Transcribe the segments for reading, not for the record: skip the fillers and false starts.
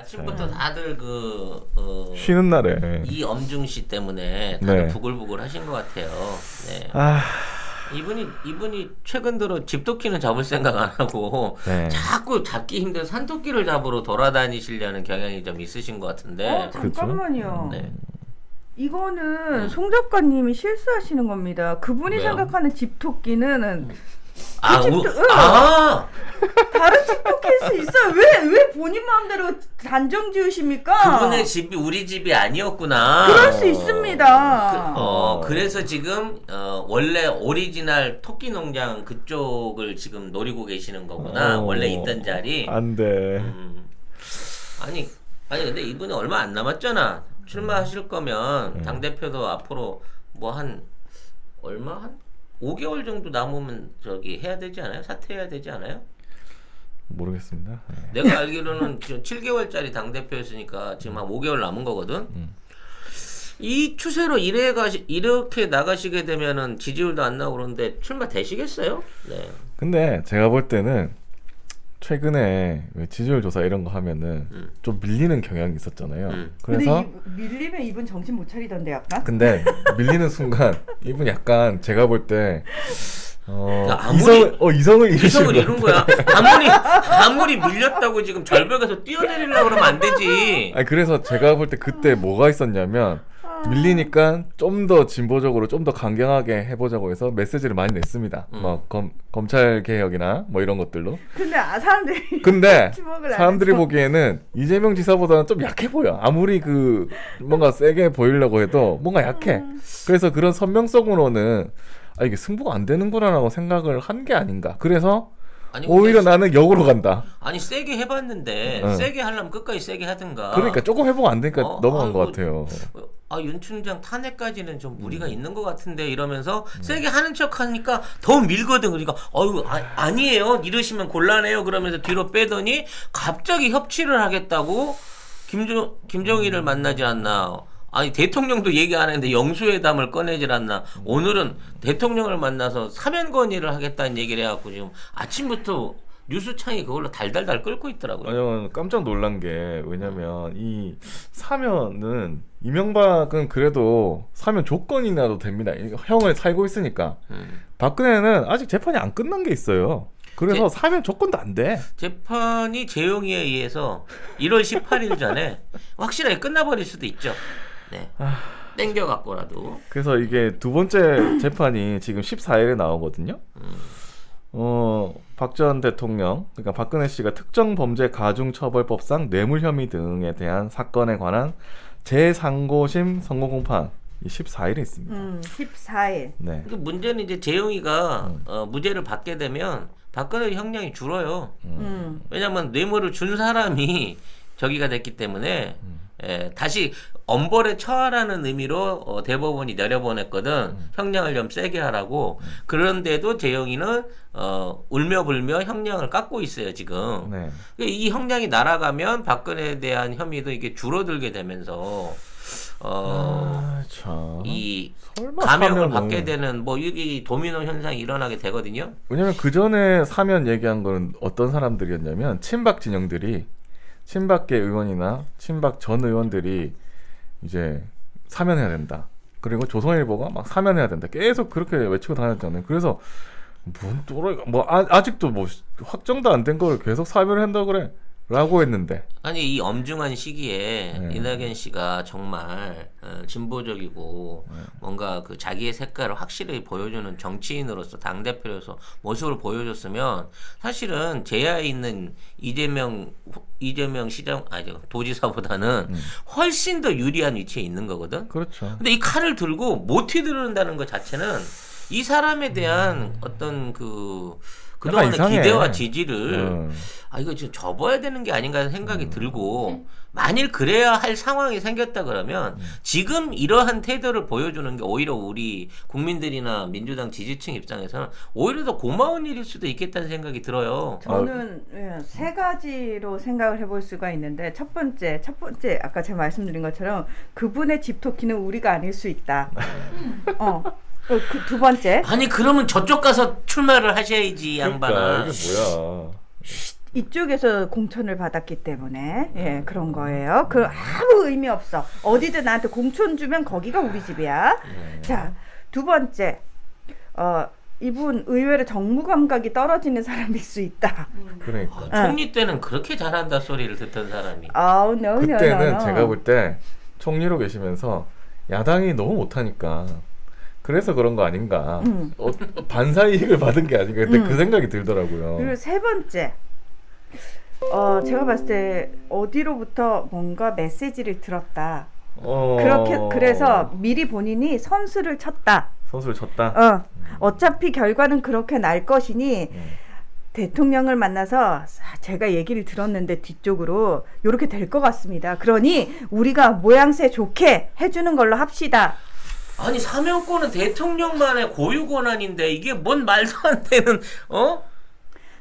아침부터 다들 쉬는 날에 이엄중 씨 때문에 다들 부글부글 하신 것 같아요. 네. 이분이 최근 들어 집토끼는 잡을 생각 안 하고 자꾸 잡기 힘든 산토끼를 잡으러 돌아다니시려는 경향이 좀 있으신 것 같은데. 잠깐만요. 네. 이거는 송 작가님이 실수하시는 겁니다. 그분이 왜요? 생각하는 집토끼는 다른 집토끼일 수 있어요. 왜 본인 마음대로 단정 지으십니까? 그분의 집이 우리 집이 아니었구나. 그럴 수 있습니다. 그래서 지금 원래 오리지널 토끼 농장 그쪽을 지금 노리고 계시는 거구나. 원래 있던 자리. 안 돼. 아니 근데 이분이 얼마 안 남았잖아. 출마하실 거면 당 대표도 앞으로 뭐 한 5개월 정도 남으면 저기 해야 되지 않아요? 사퇴해야 되지 않아요? 모르겠습니다. 내가 알기로는 7개월짜리 당 대표였으니까 지금 한 5개월 남은 거거든. 이 추세로 이렇게 나가시게 되면은 지지율도 안 나오고 그러는데 출마 되시겠어요? 네. 근데 제가 볼 때는 최근에 지지율 조사 이런 거 하면은 좀 밀리는 경향이 있었잖아요. 그래서 근데 밀리면 이분 정신 못 차리던데 약간? 근데 밀리는 순간 이분 약간 제가 볼 때 이성을 잃은 거야. 아무리 밀렸다고 지금 절벽에서 뛰어내리려고 그러면 안 되지. 아니 그래서 제가 볼 때 그때 뭐가 있었냐면 밀리니까 좀 더 진보적으로 좀 더 강경하게 해보자고 해서 메시지를 많이 냈습니다. 뭐 검찰 개혁이나 뭐 이런 것들로. 사람들이 보기에는 이재명 지사보다는 좀 약해 보여. 아무리 뭔가 세게 보이려고 해도 뭔가 약해. 그래서 그런 선명성으로는 이게 승부가 안 되는구나라고 생각을 한 게 아닌가. 그래서 오히려 나는 역으로 간다. 아니 세게 해봤는데 세게 하려면 끝까지 세게 하든가. 그러니까 조금 해보고 안 되니까 넘어간 것 같아요. 윤 총장 탄핵까지는 좀 무리가 있는 것 같은데 이러면서 세게 하는 척하니까 더 밀거든. 그러니까 아니에요 이러시면 곤란해요 그러면서 뒤로 빼더니 갑자기 협치를 하겠다고 김정일을 만나지 않나. 아니 대통령도 얘기 안 했는데 영수회담을 꺼내질 않나. 오늘은 대통령을 만나서 사면 건의를 하겠다는 얘기를 해갖고 지금 아침부터 뉴스창이 그걸로 달달달 끓고 있더라고요. 아니요, 깜짝 놀란 게 왜냐면 이 사면은 이명박은 그래도 사면 조건이나도 됩니다. 형을 살고 있으니까. 박근혜는 아직 재판이 안 끝난 게 있어요. 그래서 사면 조건도 안 돼. 재판이 재용에 의해서 1월 18일 전에 확실하게 끝나버릴 수도 있죠. 네. 땡겨갖고라도. 그래서 이게 두 번째 재판이 지금 14일에 나오거든요. 박 전 대통령, 그러니까 박근혜 씨가 특정범죄가중처벌법상 뇌물 혐의 등에 대한 사건에 관한 제3고심 선고 공판이 14일에 있습니다. 14일. 네. 근데 문제는 이제 재용이가 무죄를 받게 되면 박근혜 형량이 줄어요. 왜냐하면 뇌물을 준 사람이 저기가 됐기 때문에 다시 엄벌에 처하라는 의미로 대법원이 내려보냈거든. 형량을 좀 세게 하라고. 그런데도 재영이는 울며불며 형량을 깎고 있어요 지금. 네. 이 형량이 날아가면 박근혜에 대한 혐의도 이게 줄어들게 되면서 이 감형을 받게 되는 뭐 이 도미노 현상이 일어나게 되거든요. 왜냐면 그 전에 사면 얘기한 거는 어떤 사람들이었냐면 친박 진영들이, 친박계 의원이나 친박 전 의원들이 이제 사면해야 된다. 그리고 조선일보가 막 사면해야 된다. 계속 그렇게 외치고 다녔잖아요. 그래서 뭔 또라이가 아직도 뭐 확정도 안 된 거를 계속 사면을 한다고 그래. 라고 했는데. 아니 이 엄중한 시기에 이낙연 씨가 정말 진보적이고 뭔가 그 자기의 색깔을 확실히 보여주는 정치인으로서 당대표로서 모습을 보여줬으면 사실은 제야에 있는 이재명 시장 도지사보다는 훨씬 더 유리한 위치에 있는 거거든. 그렇죠. 근데 이 칼을 들고 못 휘두른다는 것 자체는 이 사람에 대한 어떤 그동안의 기대와 지지를 이거 지금 접어야 되는 게 아닌가 하는 생각이 들고, 만일 그래야 할 상황이 생겼다 그러면 지금 이러한 태도를 보여주는 게 오히려 우리 국민들이나 민주당 지지층 입장에서는 오히려 더 고마운 일일 수도 있겠다는 생각이 들어요. 저는 세 가지로 생각을 해볼 수가 있는데, 첫 번째 아까 제가 말씀드린 것처럼 그분의 집토끼는 우리가 아닐 수 있다. 두 번째. 아니 그러면 저쪽 가서 출마를 하셔야지, 양반아. 그러니까, 이게 뭐야. 이쪽에서 공천을 받았기 때문에 예 그런 거예요. 그 아무 의미 없어. 어디든 나한테 공천 주면 거기가 우리 집이야. 자, 두 번째 이분 의외로 정무 감각이 떨어지는 사람일 수 있다. 그러니까. 총리 때는 그렇게 잘한다 소리를 듣던 사람이. no, 그때는 제가 볼 때 총리로 계시면서 야당이 너무 못하니까 그래서 그런 거 아닌가. 반사 이익을 받은 게 아닌가. 근데 그 생각이 들더라고요. 그리고 세 번째, 제가 봤을 때 어디로부터 뭔가 메시지를 들었다. 그래서 미리 본인이 선수를 쳤다. 선수를 쳤다. 어차피 결과는 그렇게 날 것이니 대통령을 만나서 제가 얘기를 들었는데 뒤쪽으로 이렇게 될 것 같습니다. 그러니 우리가 모양새 좋게 해주는 걸로 합시다. 아니 사면권은 대통령만의 고유 권한인데 이게 뭔 말도 안 되는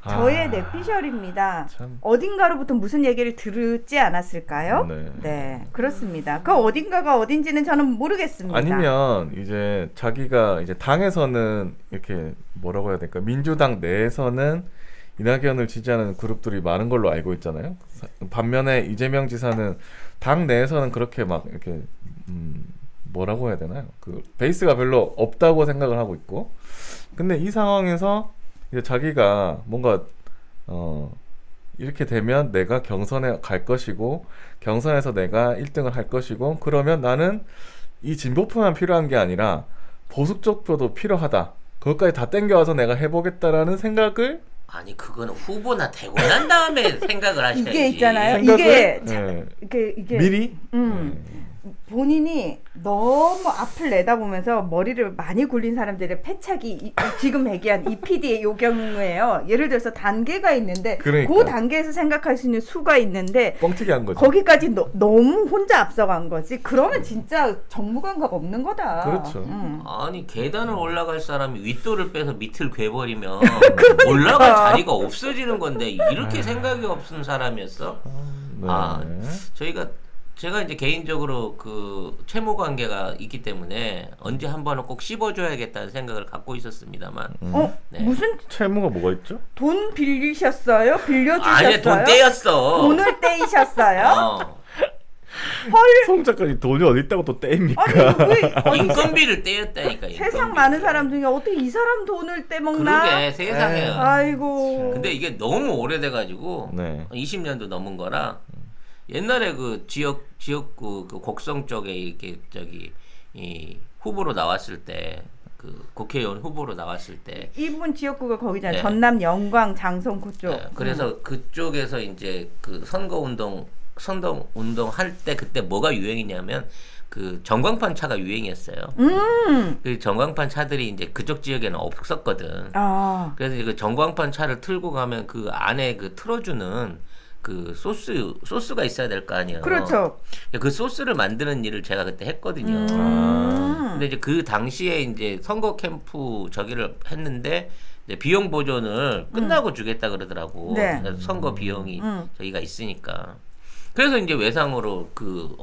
저의 뇌피셜입니다. 참. 어딘가로부터 무슨 얘기를 들었지 않았을까요? 네. 그렇습니다. 그 어딘가가 어딘지는 저는 모르겠습니다. 아니면 이제 자기가 이제 당에서는 이렇게 뭐라고 해야 될까? 민주당 내에서는 이낙연을 지지하는 그룹들이 많은 걸로 알고 있잖아요. 반면에 이재명 지사는 당 내에서는 그렇게 막 이렇게 뭐라고 해야 되나요? 그 베이스가 별로 없다고 생각을 하고 있고, 근데 이 상황에서 이제 자기가 뭔가 이렇게 되면 내가 경선에 갈 것이고 경선에서 내가 1등을 할 것이고 그러면 나는 이 진보표만 필요한 게 아니라 보수 쪽 표도 필요하다. 그것까지 다 땡겨와서 내가 해보겠다라는 생각을 아니 그거는 후보나 되고 난 다음에 생각을 하셔야지. 이게 있잖아요. 생각을, 이게 미리 본인이 너무 앞을 내다보면서 머리를 많이 굴린 사람들의 패착이 지금 얘기한 이 PD의 요 경우에요. 예를 들어서 단계가 있는데 그러니까. 그 단계에서 생각할 수 있는 수가 있는데 뻥튀기 한 거죠. 거기까지 너무 혼자 앞서간 거지. 그러면 진짜 정무감각 없는 거다. 그렇죠. 아니 계단을 올라갈 사람이 윗돌을 빼서 밑을 괴버리면 그러니까. 올라갈 자리가 없어지는 건데 이렇게 생각이 없는 사람이었어? 네. 제가 이제 개인적으로 그 채무 관계가 있기 때문에 언제 한 번은 꼭 씹어줘야겠다는 생각을 갖고 있었습니다만. 네. 무슨 채무가 뭐가 있죠? 돈 빌리셨어요? 빌려주셨어요? 아니 돈 떼였어. 돈을 떼이셨어요? 송 작가님 돈이 어디 있다고 또 떼입니까? 아니, 인건비를 떼였다니까. 세상 많은 사람 중에 어떻게 이 사람 돈을 떼먹나? 그러게 세상에. 아이고. 근데 이게 너무 오래돼가지고 네. 20년도 넘은 거라 옛날에 그 지역구 그 곡성 쪽에 이렇게 이 후보로 나왔을 때 그 국회의원 후보로 나왔을 때 이분 지역구가 거기잖아요. 네. 전남 영광 장성 그쪽. 네, 그래서 그쪽에서 이제 그 선거운동 할 때 그때 뭐가 유행이냐면 그 전광판 차가 유행이었어요. 그 전광판 차들이 이제 그쪽 지역에는 없었거든. 그래서 그 전광판 차를 틀고 가면 그 안에 그 틀어주는 그 소스가 있어야 될 거 아니에요. 그렇죠. 그 소스를 만드는 일을 제가 그때 했거든요. 근데 이제 그 당시에 이제 선거 캠프 저기를 했는데 이제 비용 보존을 끝나고 주겠다 그러더라고. 네. 그래서 선거 비용이 저기가 있으니까. 그래서 이제 외상으로 그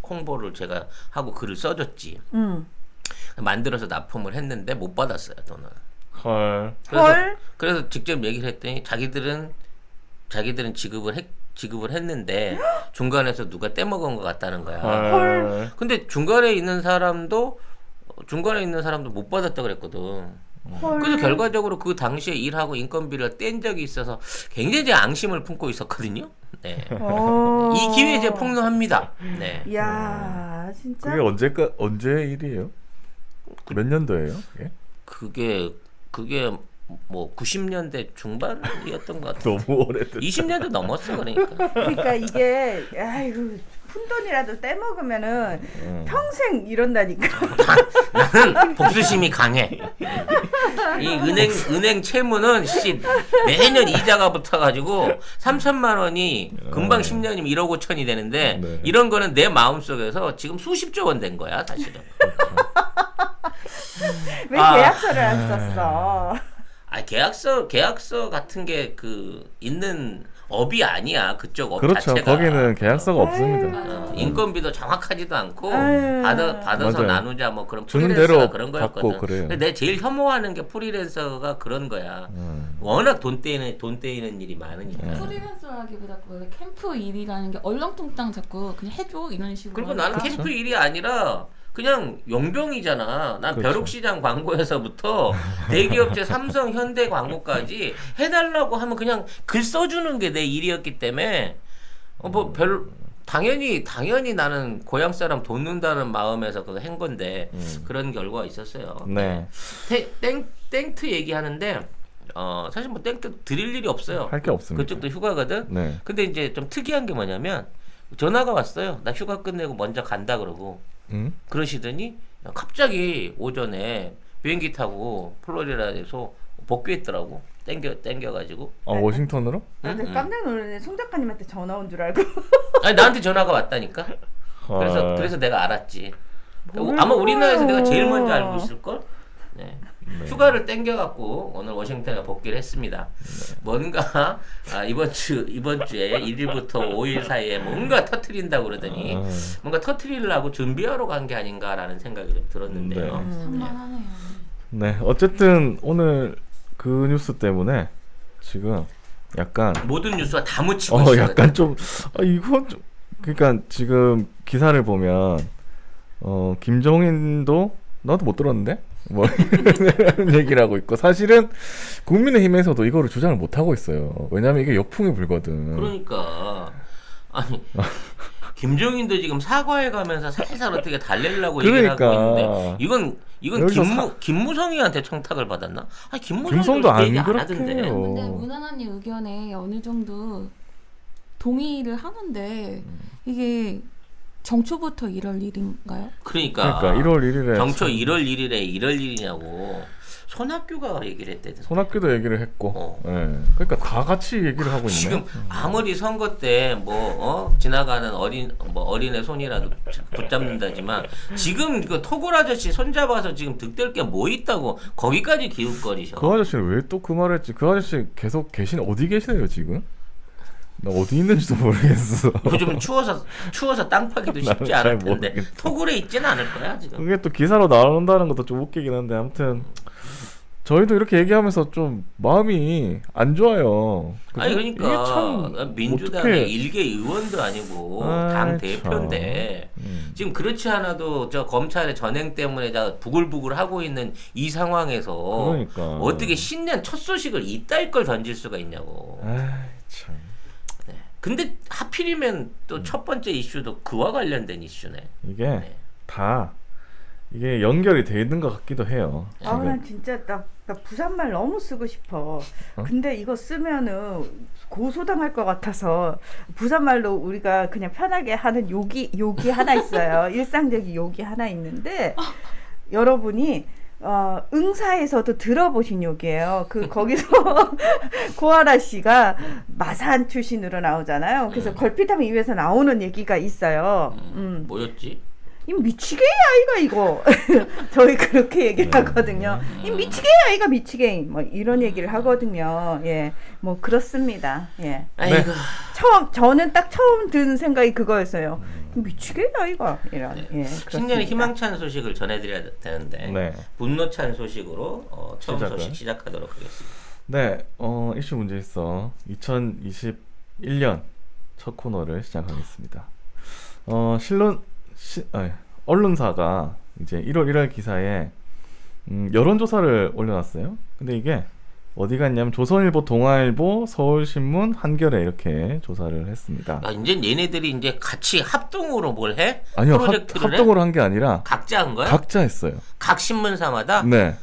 홍보를 제가 하고 글을 써줬지. 만들어서 납품을 했는데 못 받았어요, 돈을. 헐. 그래서 직접 얘기를 했더니 자기들은 지급을 했는데 중간에서 누가 떼먹은 것 같다는 거야. 헐. 근데 중간에 있는 사람도 못 받았다 그랬거든. 그래서 결과적으로 그 당시에 일하고 인건비를 뗀 적이 있어서 굉장히 앙심을 품고 있었거든요. 네. 이 기회에 제가 폭로합니다. 네. 이야, 진짜. 그게 언제 일이에요? 몇 년도예요? 예? 그게 뭐 90년대 중반이었던 것 같아요. 너무 오래됐다. 20년도 넘었어 그러니까. 그러니까 이게 아이고 푼돈이라도 떼먹으면은 평생 이런다니까. 나는 복수심이 강해. 이 은행 채무는 매년 이자가 붙어가지고 3천만 원이 금방 10년이면 1억 5천이 되는데 네. 이런 거는 내 마음속에서 지금 수십조 원 된 거야 사실은. 왜 계약서를 안 썼어? 계약서 같은 게 그 있는 업이 아니야. 그쪽 업 그렇죠. 자체가. 거기는 계약서가 없습니다. 인건비도 정확하지도 않고 아유. 받아서 맞아요. 나누자 뭐 그런 주는 프리랜서가 대로 그런 받고 거였거든. 그래요. 근데 내 제일 혐오하는 게 프리랜서가 그런 거야. 워낙 돈 떼이는 일이 많으니까. 프리랜서라기보다 원래 캠프 일이라는 게 얼렁뚱땅 자꾸 그냥 해줘 이런 식으로. 그리고 나는 그렇죠. 캠프 일이 아니라 그냥 용병이잖아. 난 그렇죠. 벼룩시장 광고에서부터 대기업체 삼성, 현대 광고까지 해달라고 하면 그냥 글 써주는 게 내 일이었기 때문에 당연히 나는 고향 사람 돕는다는 마음에서 그거 한 건데 그런 결과가 있었어요. 네. 땡트 얘기하는데 사실 뭐 땡트 드릴 일이 없어요. 할 게 없습니다. 그쪽도 휴가거든. 네. 근데 이제 좀 특이한 게 뭐냐면 전화가 왔어요. 나 휴가 끝내고 먼저 간다 그러고 그러시더니 갑자기 오전에 비행기 타고 플로리다에서 복귀했더라고. 땡겨가지고. 워싱턴으로? 나도 깜짝 놀랐네. 송 작가님한테 전화 온 줄 알고. 아니 나한테 전화가 왔다니까. 그래서 내가 알았지. 아마 우리나라에서 내가 제일 먼저 알고 있을 걸. 네. 휴가를 땡겨갖고 오늘 워싱턴에 복귀를 했습니다. 뭔가 이번 주에 1일부터 5일 사이에 뭔가 터트린다고 그러더니 뭔가 터트리려고 준비하러 간 게 아닌가라는 생각이 좀 들었는데요. 산만하네요. 네. 어쨌든 오늘 그 뉴스 때문에 지금 약간 모든 뉴스가 다 묻히고 있어요. 약간 좀 이건 좀 그러니까 지금 기사를 보면 김종인도 나도 못 들었는데 뭐 이런 얘기를 하고 있고 사실은 국민의힘에서도 이거를 주장을 못 하고 있어요. 왜냐하면 이게 역풍이 불거든. 그러니까 아니 김종인도 지금 사과해 가면서 살살 어떻게 달래려고 얘기를 하고 있는데 이건 김무성이한테 청탁을 받았나? 아니 김무성도 안 얘기 안 그렇게 하던데. 해요. 근데 문화난님 의견에 어느 정도 동의를 하는데 이게 정초부터 이럴 일인가요? 그러니까 1월 1일에 정초 1월 1일에 이럴 일이냐고 손학규가 얘기를 했대. 손학규도 얘기를 했고, 그러니까 다 같이 얘기를 하고 있네. 지금 아무리 선거 때 지나가는 어린애 손이라도 붙잡는다지만 지금 그 토굴 아저씨 손잡아서 지금 득될 게 뭐 있다고 거기까지 기웃거리셔. 그 아저씨는 왜 또 그 말을 했지? 그 아저씨 계속 어디 계시네요 지금? 나 어디 있는지도 모르겠어. 요즘은 추워서 땅 파기도 쉽지 잘 않을 텐데 모르겠어. 토굴에 있지는 않을 거야 지금. 그게 또 기사로 나온다는 것도 좀 웃기긴 한데 아무튼 저희도 이렇게 얘기하면서 좀 마음이 안 좋아요. 아니 이게 그러니까 참 민주당의 어떡해. 일개 의원도 아니고 아이, 당 참. 대표인데 지금 그렇지 않아도 저 검찰의 전행 때문에 부글부글 하고 있는 이 상황에서 그러니까. 어떻게 신년 첫 소식을 이따위 걸 던질 수가 있냐고. 아이 참. 네. 근데 하필이면 또 첫 번째 이슈도 그와 관련된 이슈네. 이게 네. 다 이게 연결이 돼 있는 것 같기도 해요. 난 진짜 나 부산말 너무 쓰고 싶어. 근데 이거 쓰면은 고소당할 것 같아서 부산말로 우리가 그냥 편하게 하는 욕이 하나 있어요. 일상적인 욕이 하나 있는데 여러분이 응사에서도 들어보신 욕이에요. 거기서 고아라 씨가 마산 출신으로 나오잖아요. 그래서 걸핏하면 입에서 나오는 얘기가 있어요. 뭐였지? 이 미치게이 아이가 이거 저희 그렇게 얘기를 하거든요. 이 미치게이 아이가 미치게이 뭐 이런 얘기를 하거든요. 예, 뭐 그렇습니다. 예. 아이고. 저는 딱 처음 든 생각이 그거였어요. 미치게이 아이가 이런. 네. 예, 신년에 희망찬 소식을 전해드려야 되는데 네. 분노찬 소식으로 처음 시작을? 소식 시작하도록 하겠습니다. 네, 이슈 문제 있어. 2021년 첫 코너를 시작하겠습니다. 언론사가 이제 1월 1일 기사에 여론조사를 올려놨어요. 근데 이게 어디 갔냐면 조선일보, 동아일보, 서울신문, 한겨레 이렇게 조사를 했습니다. 이제 얘네들이 이제 같이 합동으로 뭘 해? 아니요, 프로젝트를 합동으로 한 게 아니라 각자 한 거야? 각자 했어요. 각 신문사마다? 네,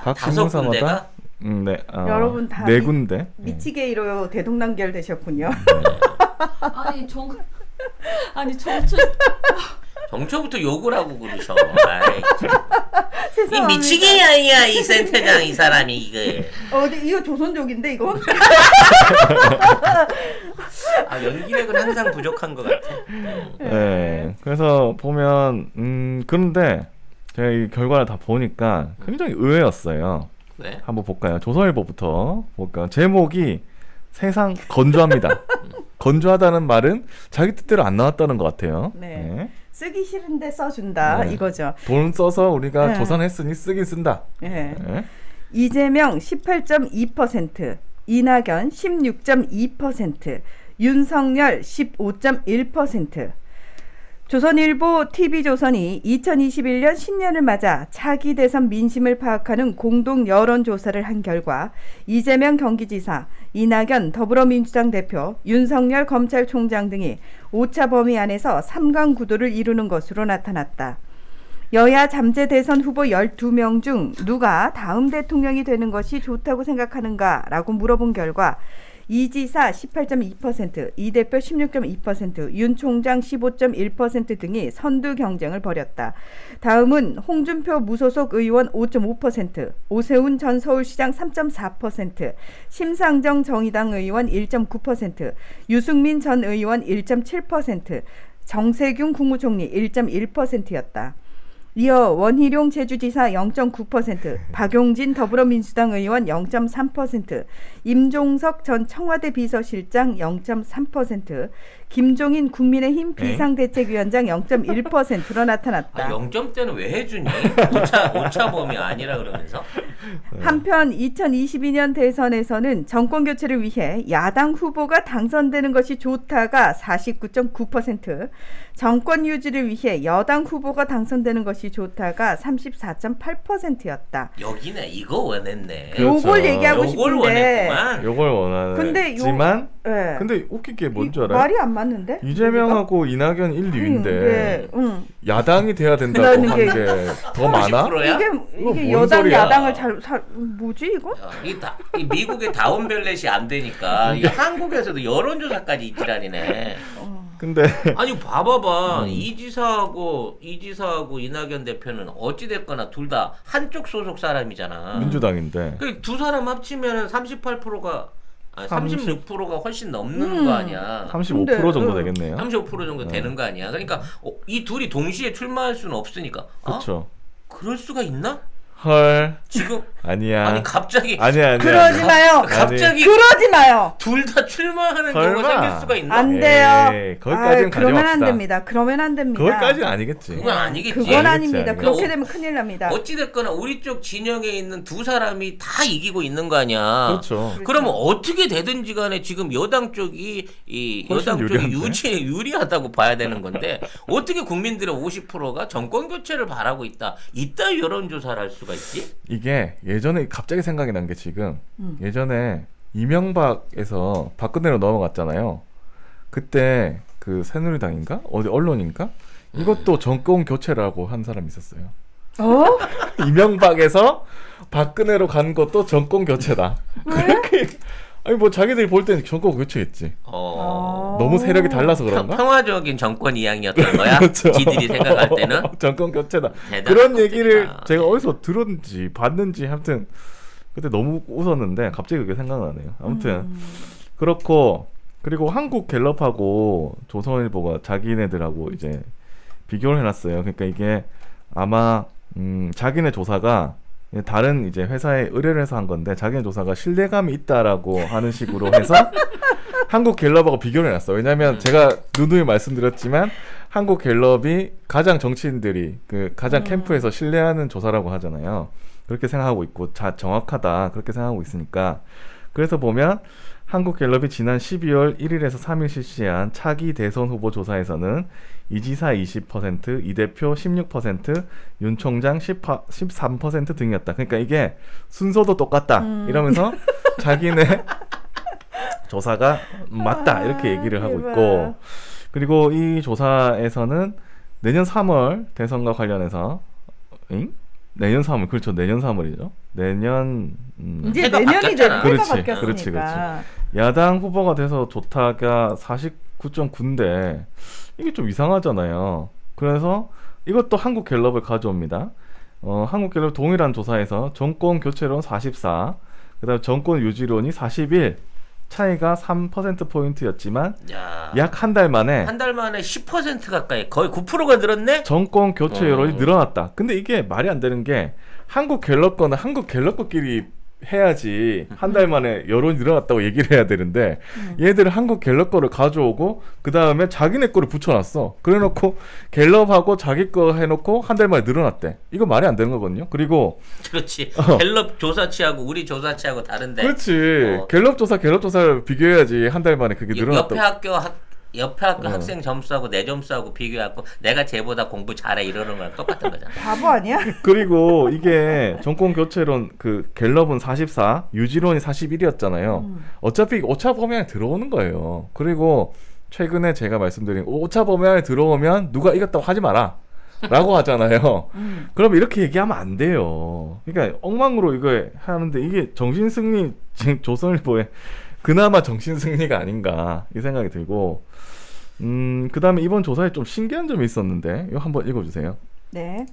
각 다섯 군데가? 네, 여러분 다 네 군데. 미치게이로 대동단결 되셨군요. 아니 정초 정초부터 욕을 하고 그러셔. 아이, 이 죄송합니다. 미치게 아니야 이 센터장 이 사람이 이거. 이거 조선족인데 이거? 연기력은 항상 부족한 것 같아. 네, 그래서 보면 그런데 제가 이 결과를 다 보니까 굉장히 의외였어요. 네. 한번 볼까요? 조선일보부터 볼까요? 제목이 세상 건조합니다. 건조하다는 말은 자기 뜻대로 안 나왔다는 것 같아요. 네. 쓰기 싫은데 써준다 네. 이거죠. 돈 써서 우리가 네. 조선했으니 쓰긴 쓴다. 네. 네. 이재명 18.2%, 이낙연 16.2%, 윤석열 15.1%. 조선일보 TV조선이 2021년 신년을 맞아 차기 대선 민심을 파악하는 공동 여론조사를 한 결과 이재명 경기지사, 이낙연 더불어민주당 대표, 윤석열 검찰총장 등이 오차 범위 안에서 3강 구도를 이루는 것으로 나타났다. 여야 잠재 대선 후보 12명 중 누가 다음 대통령이 되는 것이 좋다고 생각하는가라고 물어본 결과 이 지사 18.2%, 이 대표 16.2%, 윤 총장 15.1% 등이 선두 경쟁을 벌였다. 다음은 홍준표 무소속 의원 5.5%, 오세훈 전 서울시장 3.4%, 심상정 정의당 의원 1.9%, 유승민 전 의원 1.7%, 정세균 국무총리 1.1%였다. 이어 원희룡 제주지사 0.9%, 박용진 더불어민주당 의원 0.3%, 임종석 전 청와대 비서실장 0.3%, 김종인 국민의힘 비상대책위원장 0.1%로 나타났다. 0점대는 왜 해주니? 오차 범위 아니라 그러면서? 한편 2022년 대선에서는 정권 교체를 위해 야당 후보가 당선되는 것이 좋다가 49.9%, 정권 유지를 위해 여당 후보가 당선되는 것이 좋다가 34.8%였다. 여기네. 이거 원했네. 그렇죠. 요걸 얘기하고 요걸 싶은데 원했구만. 요걸 원하지만 네. 근데 웃긴 게 뭔 줄 알아요? 말이 안 맞는데? 이재명하고 이낙연 1, 2위인데 네, 야당이 돼야 된다고 그러는 한 게- 게 더 많아? 50%야? 이게 뭔 여당 소리야? 야당을 뭐지 이거? 이 미국의 다운벨렛이 안 되니까 이 한국에서도 여론조사까지 이지랄이네. 근데 아니 봐봐봐 이지사하고 이낙연 대표는 어찌 됐거나 둘 다 한쪽 소속 사람이잖아. 민주당인데 그 두 사람 합치면 38%가 36%가 훨씬 넘는 음. 거 아니야. 35% 근데, 정도 되겠네요. 35% 정도 되는 거 아니야. 그러니까 이 둘이 동시에 출마할 수는 없으니까. 그렇죠. 그럴 수가 있나? 헐 지금 아니야. 아니 갑자기 아니야. 그러지 마요. 갑자기 그러지 마요. 둘 다 출마하는 설마. 경우가 생길 수가 있나? 안 돼요. 에이, 거기까지는 그러면 안 가져갑시다. 됩니다. 그러면 안 됩니다. 거기까지는 아니겠지. 그건 아니겠지. 그건 아닙니다. 아니겠지. 그렇게 되면 큰일 납니다. 어찌됐거나 우리 쪽 진영에 있는 두 사람이 다 이기고 있는 거 아니야. 그렇죠. 그러면 어떻게 되든지 간에 지금 여당 쪽이 훨씬 여당 쪽이 유리한데? 유리하다고 봐야 되는 건데 어떻게 국민들의 50%가 정권 교체를 바라고 있다. 이따 여론조사를 할 수가 있지? 이게 예전에 갑자기 생각이 난 게 지금 예전에 이명박에서 박근혜로 넘어갔잖아요. 그때 그 새누리당인가 어디 언론인가 이것도 정권 교체라고 한 사람이 있었어요. 어? 이명박에서 박근혜로 간 것도 정권 교체다. 그렇게 아니 뭐 자기들이 볼 때는 정권 교체겠지. 너무 세력이 달라서 그런가? 평화적인 정권 이양이었던 거야? 그렇죠. 지들이 생각할 때는? 정권 교체다. 대단한 그런 것들이다. 얘기를 제가 어디서 들었는지 봤는지 아무튼 그때 너무 웃었는데 갑자기 그게 생각나네요. 아무튼 그렇고 그리고 한국갤럽하고 조선일보가 자기네들하고 이제 비교를 해놨어요. 그러니까 이게 아마 자기네 조사가 다른 이제 회사에 의뢰를 해서 한 건데 자기네 조사가 신뢰감이 있다라고 하는 식으로 해서 한국갤럽하고 비교를 해놨어. 왜냐하면 제가 누누이 말씀드렸지만 한국갤럽이 가장 정치인들이 그 가장 캠프에서 신뢰하는 조사라고 하잖아요. 그렇게 생각하고 있고 정확하다 그렇게 생각하고 있으니까 그래서 보면 한국갤럽이 지난 12월 1일에서 3일 실시한 차기 대선 후보 조사에서는 이 지사 20%, 이 대표 16%, 윤 총장 13% 등이었다. 그러니까 이게 순서도 똑같다 이러면서 자기네 조사가 맞다 이렇게 얘기를 하고 있고 그리고 이 조사에서는 내년 3월 대선과 관련해서 내년 3월 그렇죠. 내년 3월이죠. 내년 이제 해가 내년이 바뀌었잖아. 되는 해가 그렇지, 바뀌었으니까. 야당 후보가 돼서 좋다가 49.9인데 이게 좀 이상하잖아요. 그래서 이것도 한국갤럽을 가져옵니다. 한국갤럽 동일한 조사에서 정권 교체론 44, 그다음 정권 유지론이 41, 차이가 3%포인트였지만 약 한 달 만에 한 달 만에 10% 가까이 거의 9%가 늘었네? 정권 교체 여론이 늘어났다. 근데 이게 말이 안 되는 게 한국갤럽 거는 한국갤럽 거끼리 해야지 한 달 만에 여론이 늘어났다고 얘기를 해야 되는데 얘들은 한국 갤럽 거를 가져오고 그 다음에 자기네 거를 붙여놨어. 그래놓고 갤럽하고 자기 거 해놓고 한 달 만에 늘어났대. 이거 말이 안 되는 거거든요. 그리고 그렇지. 갤럽 조사치하고 우리 조사치하고 다른데. 그렇지. 갤럽 조사를 비교해야지 한 달 만에 그게 늘어났다고. 옆에 학교 학생 점수하고 내 점수하고 비교해갖고 내가 쟤보다 공부 잘해 이러는 거랑 똑같은 거잖아. 바보 아니야? 그리고 이게 정권 교체론 그 갤럽은 44, 유지론이 41이었잖아요. 어차피 오차 범위 안에 들어오는 거예요. 그리고 최근에 제가 말씀드린 오차 범위 안에 들어오면 누가 이겼다고 하지 마라. 라고 하잖아요. 그럼 이렇게 얘기하면 안 돼요. 그러니까 엉망으로 이거 하는데 이게 정신승리 조선일보에 그나마 정신승리가 아닌가 이 생각이 들고 그 다음에 이번 조사에 좀 신기한 점이 있었는데 이거 한번 읽어주세요. 네.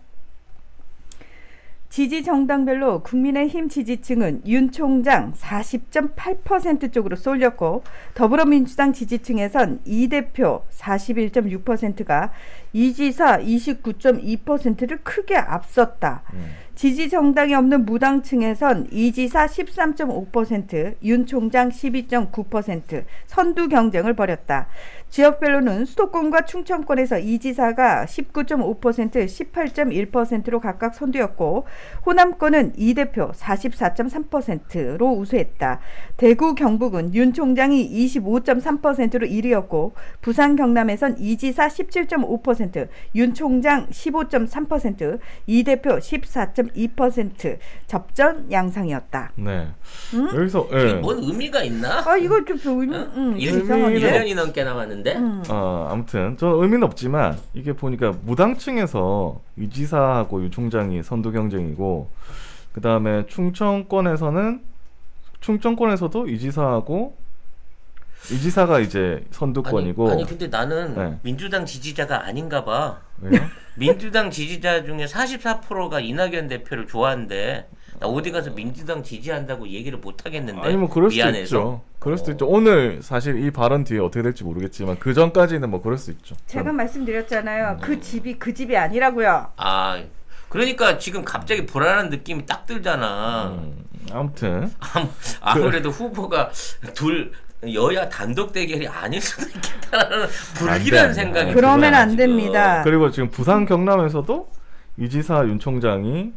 지지 정당별로 국민의힘 지지층은 윤 총장 40.8% 쪽으로 쏠렸고 더불어민주당 지지층에선 이 대표 41.6%가 이 지사 29.2%를 크게 앞섰다. 지지 정당이 없는 무당층에선 이 지사 13.5%, 윤 총장 12.9% 선두 경쟁을 벌였다. 지역별로는 수도권과 충청권에서 이 지사가 19.5%, 18.1%로 각각 선두였고 호남권은 이 대표 44.3%로 우수했다. 대구, 경북은 윤 총장이 25.3%로 1위였고 부산, 경남에선 이 지사 17.5%, 윤 총장 15.3%, 이 대표 14.2% 접전 양상이었다. 네. 여기서 이게 뭔 의미가 있나? 아 이거 좀 이상한데? 1년이 넘게 남았는데. 아무튼 저는 의미는 없지만 이게 보니까 무당층에서 이 지사하고 유 총장이 선두 경쟁이고 그 다음에 충청권에서도 이 지사하고 이 지사가 이제 선두권이고 아니 근데 나는 네. 민주당 지지자가 아닌가 봐. 왜요? 민주당 지지자 중에 44%가 이낙연 대표를 좋아하는데 나 어디 가서 민주당 지지한다고 얘기를 못 하겠는데. 아니 뭐 그럴 미안해서. 수도 있죠. 그럴 수도 있죠. 오늘 사실 이 발언 뒤에 어떻게 될지 모르겠지만 그 전까지는 뭐 그럴 수 있죠. 제가 말씀드렸잖아요. 그 집이 아니라고요. 아 그러니까 지금 갑자기 불안한 느낌이 딱 들잖아. 아무튼 아무래도 후보가 둘 여야 단독 대결이 아닐 수도 있겠다라는 불길한 생각이 그러면 들어요, 안 지금. 됩니다. 그리고 지금 부산 경남에서도 이 지사 윤 총장이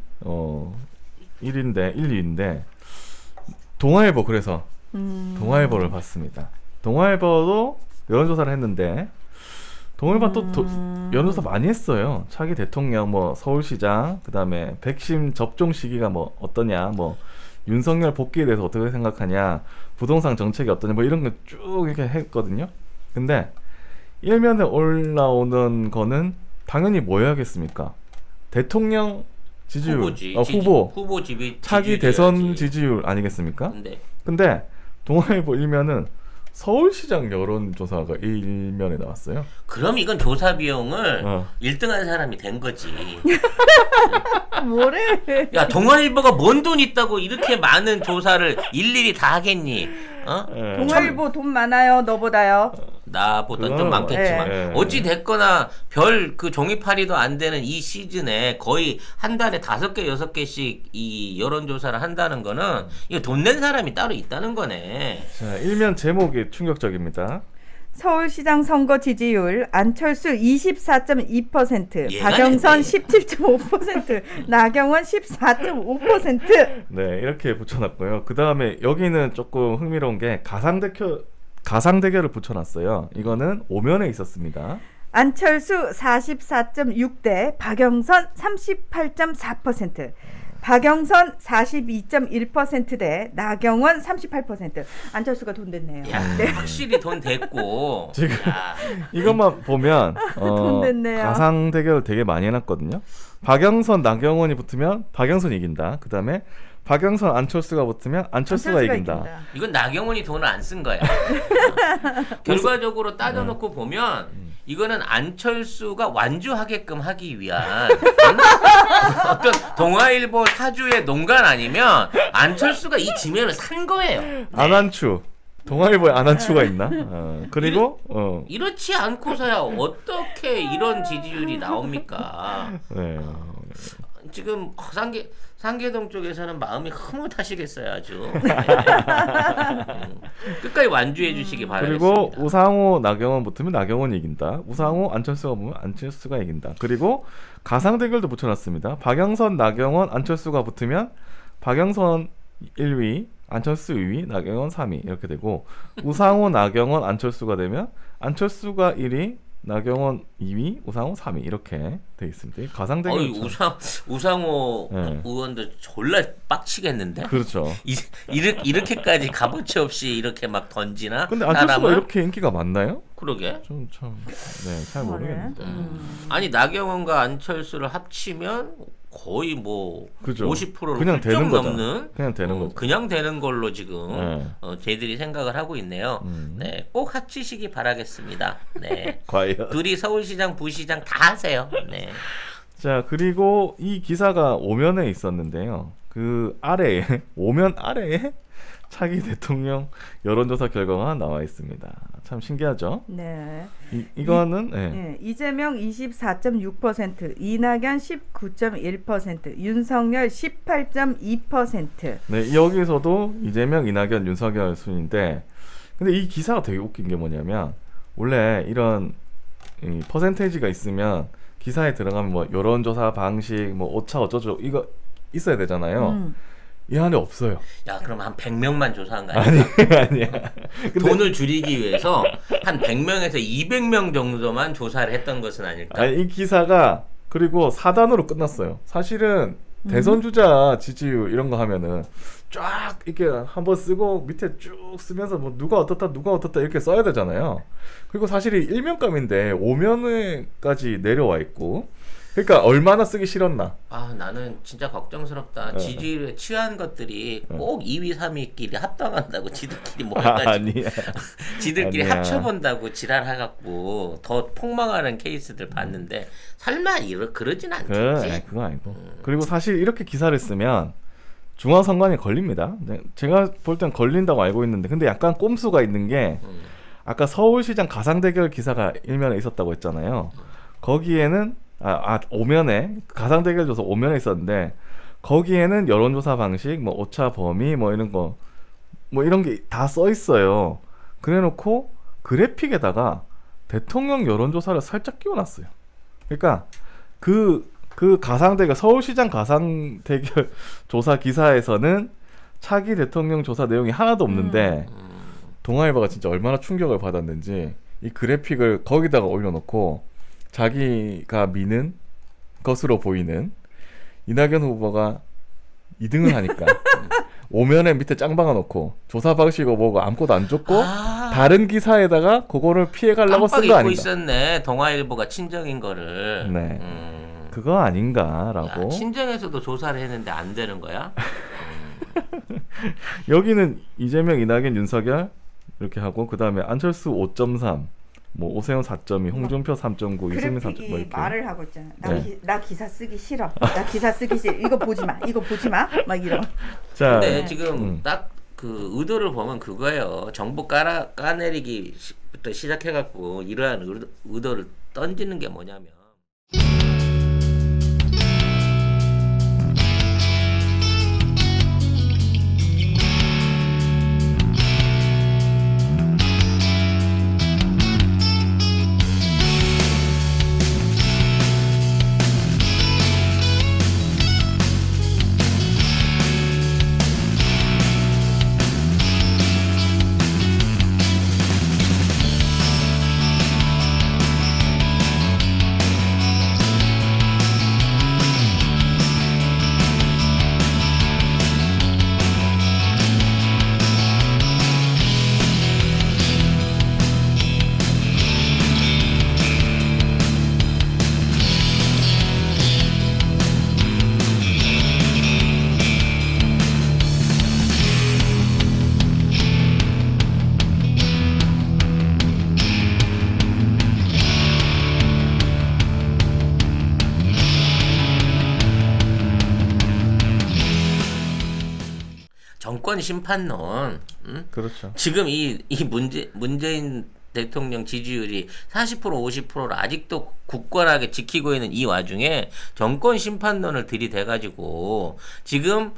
1, 2인데 동아일보 그래서 동아일보를 봤습니다. 동아일보도 여론조사를 했는데 동아일보 또 여론조사 많이 했어요. 차기 대통령 뭐 서울시장 그다음에 백신 접종 시기가 뭐 어떠냐 뭐 윤석열 복귀에 대해서 어떻게 생각하냐 부동산 정책이 어떠냐 뭐 이런 거 쭉 이렇게 했거든요. 근데 일면에 올라오는 거는 당연히 뭐 해야겠습니까? 대통령 지지율, 후보지, 후보 지지 차기 대선 지지율 아니겠습니까? 근데 동아일보 일면은 서울시장 여론조사가 일면에 나왔어요. 그럼 이건 조사 비용을 1등한 사람이 된 거지. 뭐래? 야 동아일보가 뭔 돈 있다고 이렇게 많은 조사를 일일이 다 하겠니? 동아일보 돈 많아요. 너보다요. 나보단 좀 많겠지만 어찌 됐거나 별 그 종이파리도 안 되는 이 시즌에 거의 한 달에 5개 6개씩 이 여론조사를 한다는 거는 이거 돈 낸 사람이 따로 있다는 거네. 자, 일면 제목이 충격적입니다. 서울시장 선거 지지율 안철수 24.2%, 얘가 박영선 냈네. 17.5%, 나경원 14.5%. 네, 이렇게 붙여놨고요. 그 다음에 여기는 조금 흥미로운 게 가상대결을 붙여놨어요. 이거는 오면에 있었습니다. 안철수 44.6대 박영선 38.4%, 박영선 42.1%대 나경원 38%. 안철수가 돈 냈네요. 야, 확실히 돈 됐고. 지금 야, 이것만 보면 돈 냈네요. 가상대결을 되게 많이 해놨거든요. 박영선, 나경원이 붙으면 박영선이 이긴다. 그 다음에 박영선, 안철수가 붙으면 안철수가 이긴다. 이건 나경원이 돈을 안 쓴 거야. 결과적으로 따져놓고 보면 이거는 안철수가 완주하게끔 하기 위한 어떤 동아일보 사주의 농간 아니면 안철수가 이 지면을 산 거예요. 안한추. 동아일보에 안한추가 있나? 그리고 이렇지 않고서야 어떻게 이런 지지율이 나옵니까? 네. 지금 상계동 쪽에서는 마음이 흐뭇하시겠어요 아주. 끝까지 완주해 주시기 바라겠습니다. 그리고 우상호 나경원 붙으면 나경원이 이긴다. 우상호 안철수가 보면 안철수가 이긴다. 그리고 가상 대결도 붙여놨습니다. 박영선 나경원 안철수가 붙으면 박영선 1위, 안철수 2위, 나경원 3위 이렇게 되고 우상호 나경원 안철수가 되면 안철수가 1위, 나경원 2위, 우상호 3위 이렇게 돼 있습니다. 가상 대결. 우상호 네. 의원도 졸라 빡치겠는데. 그렇죠. 이렇게까지 값어치 없이 이렇게 막 던지나? 근데 안철수가 사람을? 이렇게 인기가 많나요? 그러게. 잘 모르겠는데. 아니 나경원과 안철수를 합치면 거의 뭐 그죠. 50%를 그냥 훌쩍 되는 거잖아. 넘는 그냥 되는 거죠. 그냥 되는 걸로 지금 네. 저희들이 생각을 하고 있네요. 네, 꼭 합치시기 바라겠습니다. 네. 과연. 둘이 서울시장, 부시장 다 하세요. 네. 자, 그리고 이 기사가 오면에 있었는데요. 그 아래에 오면 아래에 차기 대통령 여론조사 결과가 나와 있습니다. 참 신기하죠? 네. 이거는 네, 이재명 24.6%, 이낙연 19.1%, 윤석열 18.2%. 네, 여기서도 이재명, 이낙연, 윤석열 순인데 근데 이 기사가 되게 웃긴 게 뭐냐면 원래 이런 이 퍼센테이지가 있으면 기사에 들어가면 뭐 여론조사 방식 뭐 오차 어쩌죠 이거 있어야 되잖아요. 이 안에 없어요. 야, 그럼 한 100명만 조사한 거 아니야? 아니야. 돈을 줄이기 위해서 한 100명에서 200명 정도만 조사를 했던 것은 아닐까? 아니, 이 기사가 그리고 4단으로 끝났어요. 사실은 대선 주자 지지율 이런 거 하면은 쫙 이렇게 한번 쓰고 밑에 쭉 쓰면서 뭐 누가 어떻다 이렇게 써야 되잖아요. 그리고 사실 이 1면감인데 5면에까지 내려와 있고 그러니까 얼마나 쓰기 싫었나. 아, 나는 진짜 걱정스럽다. 지지율에 취한 것들이 꼭 2위, 3위끼리 합당한다고 지들끼리 모여가지고 아니야. 지들끼리 아니야. 합쳐본다고 지랄해갖고 더 폭망하는 케이스들 봤는데 설마 그러진 않겠지? 그거 아니고. 그리고 사실 이렇게 기사를 쓰면 중앙선관위 걸립니다. 제가 볼 땐 걸린다고 알고 있는데 근데 약간 꼼수가 있는 게 아까 서울시장 가상대결 기사가 일면에 있었다고 했잖아요. 거기에는 오면에 가상대결 조사 오면에 있었는데 거기에는 여론조사 방식, 뭐 오차 범위, 뭐 이런 거, 뭐 이런 게 다 써 있어요. 그래놓고 그래픽에다가 대통령 여론조사를 살짝 끼워놨어요. 그러니까 그 가상대결 서울시장 가상대결 조사 기사에서는 차기 대통령 조사 내용이 하나도 없는데 동아일보가 진짜 얼마나 충격을 받았는지 이 그래픽을 거기다가 올려놓고. 자기가 미는 것으로 보이는 이낙연 후보가 2등을 하니까 오면에 밑에 짱 박아놓고 조사 방식을 보고 아무것도 안 줬고 다른 기사에다가 그거를 피해가려고 쓴 거 깜빡 잊고 아닌가. 있었네. 동아일보가 친정인 거를. 네. 그거 아닌가라고. 야, 친정에서도 조사를 했는데 안 되는 거야? 여기는 이재명, 이낙연, 윤석열 이렇게 하고 그 다음에 안철수 5.3 뭐 오세훈 4.2, 홍준표 3.9, 유승민 3.9 뭐 그래픽이 이렇게. 말을 하고 있잖아. 네. 나 기사 쓰기 싫어. 나 기사 쓰기 싫어. 이거 보지 마. 막 이런. 자, 근데 지금 딱 그 의도를 보면 그거예요. 정보 까내리기부터 시작해갖고 이러한 의도를 던지는 게 뭐냐면 정권 심판론, 그렇죠. 지금 이 문재인 대통령 지지율이 40% 50%를 아직도 굳건하게 지키고 있는 이 와중에 정권 심판론을 들이대가지고 지금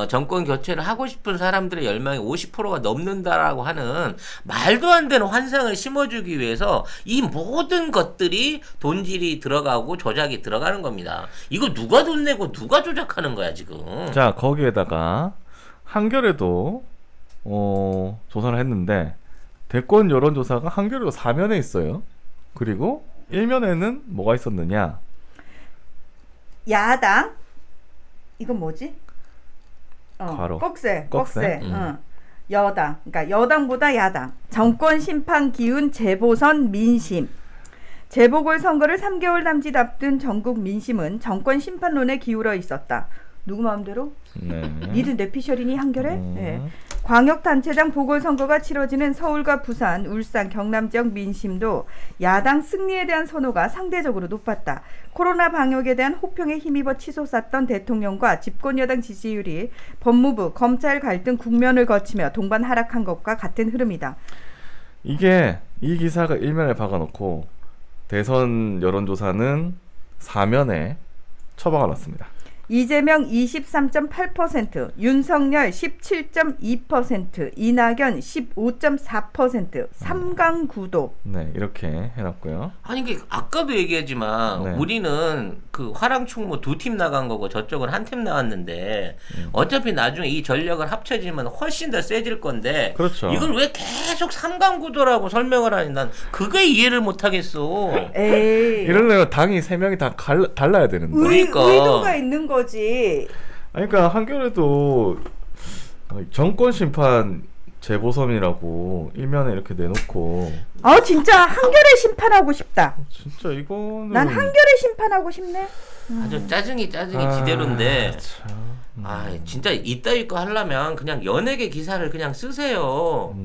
정권 교체를 하고 싶은 사람들의 열망이 50%가 넘는다라고 하는 말도 안 되는 환상을 심어주기 위해서 이 모든 것들이 돈질이 들어가고 조작이 들어가는 겁니다. 이거 누가 돈 내고 누가 조작하는 거야 지금. 자, 거기에다가 한겨레도 조사를 했는데 대권 여론조사가 한겨레도 4면에 있어요. 그리고 1면에는 뭐가 있었느냐? 야당 이건 뭐지? 괄호. 꺽쇠. 꺽쇠? 여당. 그러니까 여당보다 야당. 정권 심판 기운 재보선 민심. 재보궐 선거를 3개월 남짓 앞둔 전국 민심은 정권 심판론에 기울어 있었다. 누구 마음대로? 네. 니들 뇌피셜이니 한겨레? 네. 광역단체장 보궐선거가 치러지는 서울과 부산, 울산, 경남 지역 민심도 야당 승리에 대한 선호가 상대적으로 높았다. 코로나 방역에 대한 호평에 힘입어 치솟았던 대통령과 집권여당 지지율이 법무부, 검찰 갈등 국면을 거치며 동반 하락한 것과 같은 흐름이다. 이게 이 기사가 1면에 박아놓고 대선 여론조사는 4면에 처박아 놨습니다. 이재명 23.8%, 윤석열 17.2%, 이낙연 15.4%, 3강 구도. 네, 이렇게 해놨고요. 아니 이게 아까도 얘기했지만 네. 우리는 그 화랑충무 2팀 나간 거고 저쪽은 한 팀 나왔는데 어차피 나중에 이 전력을 합쳐지면 훨씬 더 세질 건데 그렇죠. 이걸 왜 계속 3강 구도라고 설명을 하니 난 그게 이해를 못 하겠어. 에이. 이러려면 당이 3명이 다 달라야 되는데. 그러니까. 의도가 있는 거지. 아니, 그러니까 한겨레도 정권 심판 재보선이라고 1면에 이렇게 내놓고 진짜 한겨레 심판하고 싶다. 진짜 이거는 난 한겨레 심판하고 싶네. 아주 짜증이 지대로인데 참. 아 진짜 이따위 거 하려면 그냥 연예계 기사를 그냥 쓰세요.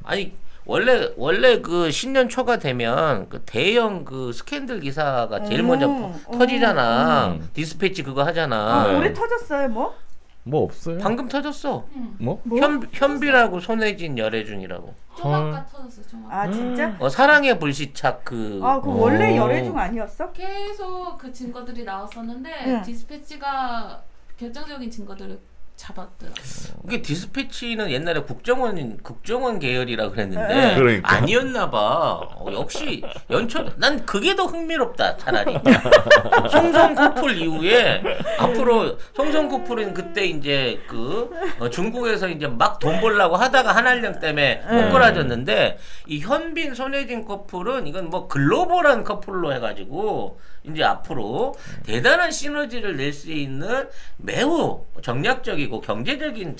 아니 원래 그 신년 초가 되면 그 대형 그 스캔들 기사가 제일 먼저 터지잖아. 디스패치 그거 하잖아. 네. 올해 터졌어요, 뭐? 뭐 없어요? 방금 터졌어. 뭐? 현비라고 손혜진 열애중이라고. 좀 아까 터졌어요. 좀 아까. 아, 진짜? 사랑의 불시착 그. 그 원래 열애중 아니었어? 계속 그 증거들이 나왔었는데 응. 디스패치가 결정적인 증거들을 잡았더라고요. 이게 디스패치는 옛날에 국정원 계열이라 그랬는데 그러니까. 아니었나 봐. 역시 난 그게 더 흥미롭다 차라리. 송성코풀 이후에 앞으로 송성코풀은 그때 이제 중국에서 이제 막 돈 벌려고 하다가 한한령 때문에 꼬꾸라졌는데 이 현빈 손혜진 커플은 이건 뭐 글로벌한 커플로 해가지고 이제 앞으로 대단한 시너지를 낼 수 있는 매우 정략적이고 경제적인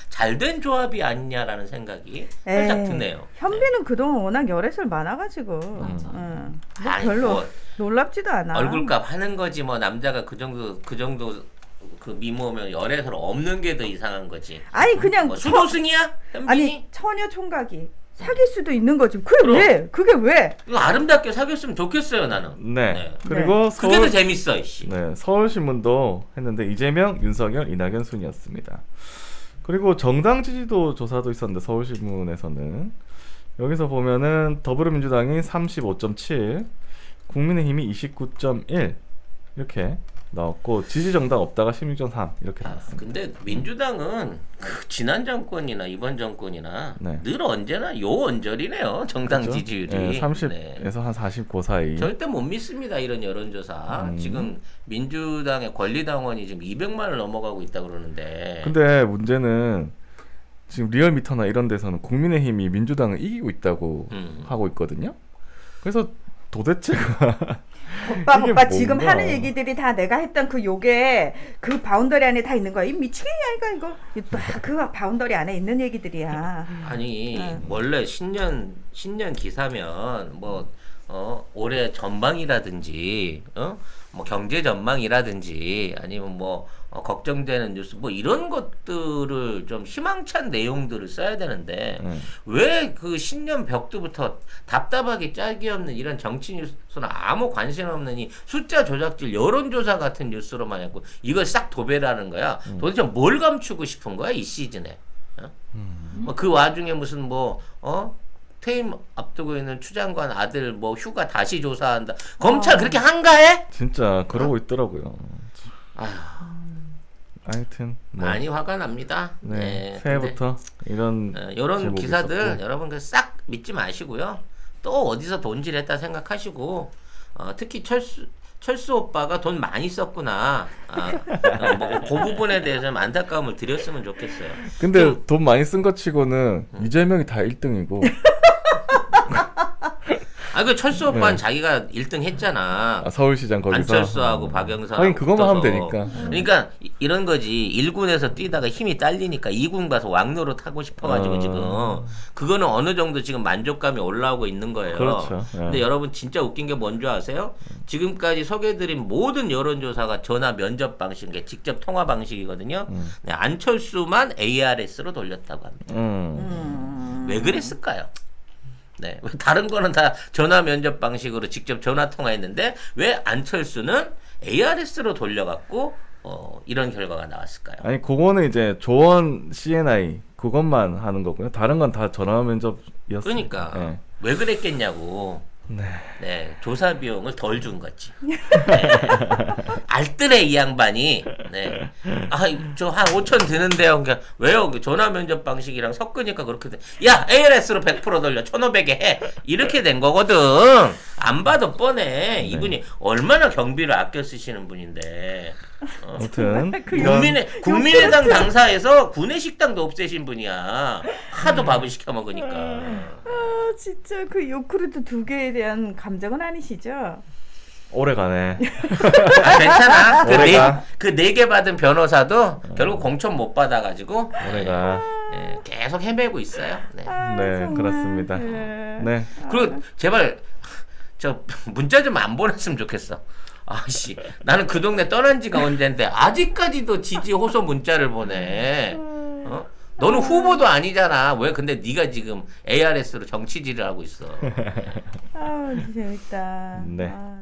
잘된 조합이 아니냐라는 생각이 살짝 드네요. 현빈은 그동안 워낙 열애설 많아가지고 맞아. 뭐 아니, 별로 뭐 놀랍지도 않아. 얼굴값 하는 거지 뭐 남자가 그 정도 그 미모면 열애설 없는 게 더 이상한 거지. 아니 그냥 뭐 수도승이야? 현빈이? 아니 처녀 총각이 사귈 수도 있는 거지. 그게 왜? 이거 아름답게 사귀었으면 좋겠어요 나는. 네. 그리고 그게 더 재밌어 이씨. 네, 서울신문도 했는데 이재명, 윤석열, 이낙연 순이었습니다. 그리고 정당 지지도 조사도 있었는데 서울신문에서는 여기서 보면은 더불어민주당이 35.7, 국민의힘이 29.1 이렇게 나왔고 지지 정당 없다가 16.3 이렇게 나왔습니다. 근데 민주당은 그 지난 정권이나 이번 정권이나 네. 늘 언제나 요언저리네요 정당 그렇죠? 지지율이. 네, 30에서 네. 한 49 사이. 절대 못 믿습니다 이런 여론조사. 지금 민주당의 권리당원이 지금 200만을 넘어가고 있다 그러는데. 근데 문제는 지금 리얼미터나 이런 데서는 국민의힘이 민주당을 이기고 있다고 하고 있거든요. 그래서 도대체가 이게 오빠 지금 뭔가. 하는 얘기들이 다 내가 했던 그 요게 그 바운더리 안에 다 있는 거야. 이 미치겠냐 이거. 그 바운더리 안에 있는 얘기들이야. 아니 원래 신년 기사면 뭐 올해 전망이라든지 뭐 경제 전망이라든지 아니면 뭐 걱정되는 뉴스 뭐 이런 것들을 좀 희망찬 내용들을 써야 되는데 왜 그 신년 벽두부터 답답하게 짝이 없는 이런 정치 뉴스나 아무 관심 없는 이 숫자 조작질 여론조사 같은 뉴스로만 했고 이걸 싹 도배라는 거야. 도대체 뭘 감추고 싶은 거야 이 시즌에? 뭐 그 와중에 무슨 퇴임 앞두고 있는 추 장관 아들 뭐 휴가 다시 조사한다. 검찰 그렇게 한가해? 진짜 그러고 있더라고요. 아휴, 하여튼 뭐, 많이 화가 납니다. 네, 네, 새해부터 이런 이런 제목이 기사들 있었고. 여러분 싹 믿지 마시고요. 또 어디서 돈질했다 생각하시고 특히 철수 오빠가 돈 많이 썼구나. 뭐그 부분에 대해서 좀 안타까움을 드렸으면 좋겠어요. 근데 돈 많이 쓴 것 치고는 이재명이 다 1등이고 그 철수 오빠는 네. 자기가 1등 했잖아. 서울시장 거기서 안철수하고 박영선. 하긴 그것만 하면 되니까. 그러니까 이런 거지. 1군에서 뛰다가 힘이 딸리니까 2군 가서 왕로로 타고 싶어가지고 지금 그거는 어느 정도 지금 만족감이 올라오고 있는 거예요. 그렇죠. 네. 근데 여러분 진짜 웃긴 게 뭔지 아세요? 지금까지 소개해드린 모든 여론조사가 전화 면접 방식, 직접 통화 방식이거든요. 네, 안철수만 ARS로 돌렸다고 합니다. 왜 그랬을까요? 네, 다른 거는 다 전화 면접 방식으로 직접 전화 통화했는데 왜 안철수는 ARS로 돌려갖고 이런 결과가 나왔을까요? 아니 그거는 이제 조원 CNI 그것만 하는 거고요. 다른 건 다 전화 면접이었어요. 그러니까 네. 왜 그랬겠냐고. 네. 네, 조사 비용을 덜 준 거지. 네. 알뜰해 이 양반이. 네. 저 한 5천 드는데요. 그러니까 왜요? 전화 면접 방식이랑 섞으니까 그렇게 돼. 야, ALS로 100% 돌려. 1,500에 해. 이렇게 된 거거든. 안 봐도 뻔해. 이분이 얼마나 경비를 아껴 쓰시는 분인데. 아무튼 국민의당 당사에서 구내식당도 없애신 분이야. 하도 밥을 시켜 먹으니까. 진짜 그 요크루트 2개에 대한 감정은 아니시죠? 오래가네. 괜찮아. 올해가. 그 4개 받은 변호사도 결국 공천 못 받아가지고 올해가. 계속 헤매고 있어요. 네. 네, 정말. 그렇습니다. 네. 네. 그리고 제발 저 문자 좀 안 보냈으면 좋겠어. 아씨, 나는 그 동네 떠난 지가 언젠데 아직까지도 지지 호소 문자를 보내. 너는 후보도 아니잖아. 왜 근데 네가 지금 ARS로 정치질을 하고 있어. 아우 재밌다. 네. 아.